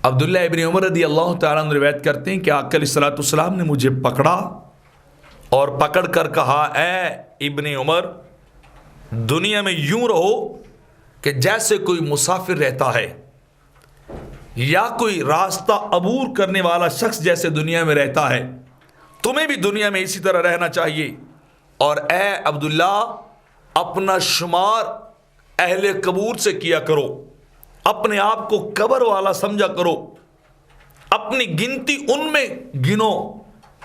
عبداللہ ابن عمر رضی اللہ تعالیٰ عنہ روایت کرتے ہیں کہ آقا علیہ الصلوۃ والسلام نے مجھے پکڑا اور پکڑ کر کہا، اے ابن عمر، دنیا میں یوں رہو کہ جیسے کوئی مسافر رہتا ہے یا کوئی راستہ عبور کرنے والا شخص جیسے دنیا میں رہتا ہے، تمہیں بھی دنیا میں اسی طرح رہنا چاہیے۔ اور اے عبداللہ، اپنا شمار اہل قبور سے کیا کرو، اپنے آپ کو قبر والا سمجھا کرو، اپنی گنتی ان میں گنو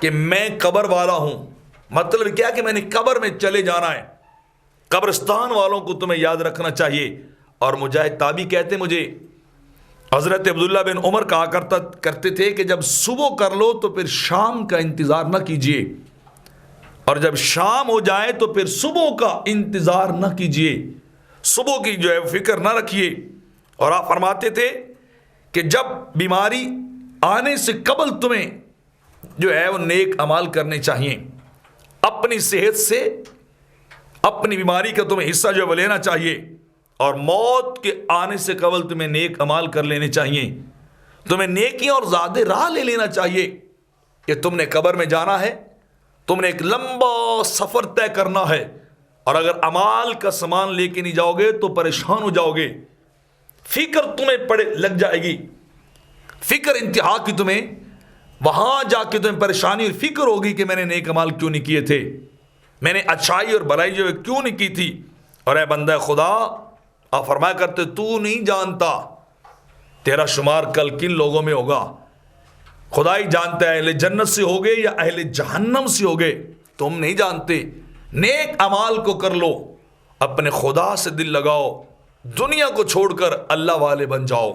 کہ میں قبر والا ہوں۔ مطلب کیا کہ میں نے قبر میں چلے جانا ہے، قبرستان والوں کو تمہیں یاد رکھنا چاہیے۔ اور مجاہد تابعی کہتے مجھے حضرت عبداللہ بن عمر کہا کرتے تھے کہ جب صبح کر لو تو پھر شام کا انتظار نہ کیجیے، اور جب شام ہو جائے تو پھر صبح کا انتظار نہ کیجیے، صبح کی جو ہے فکر نہ رکھیے۔ اور آپ فرماتے تھے کہ جب بیماری آنے سے قبل تمہیں جو ہے وہ نیک اعمال کرنے چاہیے، اپنی صحت سے اپنی بیماری کا تمہیں حصہ جو ہے وہ لینا چاہیے، اور موت کے آنے سے قبل تمہیں نیک اعمال کر لینے چاہیے، تمہیں نیکیاں اور زیادہ راہ لے لینا چاہیے کہ تم نے قبر میں جانا ہے، تم نے ایک لمبا سفر طے کرنا ہے، اور اگر اعمال کا سامان لے کے نہیں جاؤ گے تو پریشان ہو جاؤ گے، فکر تمہیں لگ جائے گی، فکر انتہا کی، تمہیں وہاں جا کے تمہیں پریشانی اور فکر ہوگی کہ میں نے نیک اعمال کیوں نہیں کیے تھے، میں نے اچھائی اور بھلائی جو ہے کیوں نہیں کی تھی۔ اور اے بندہ خدا، آپ فرمایا کرتے تو نہیں جانتا تیرا شمار کل کن لوگوں میں ہوگا، خدا ہی جانتا ہے اہل جنت سے ہوگے یا اہل جہنم سے ہوگے، تم نہیں جانتے۔ نیک اعمال کو کر لو، اپنے خدا سے دل لگاؤ، دنیا کو چھوڑ کر اللہ والے بن جاؤ۔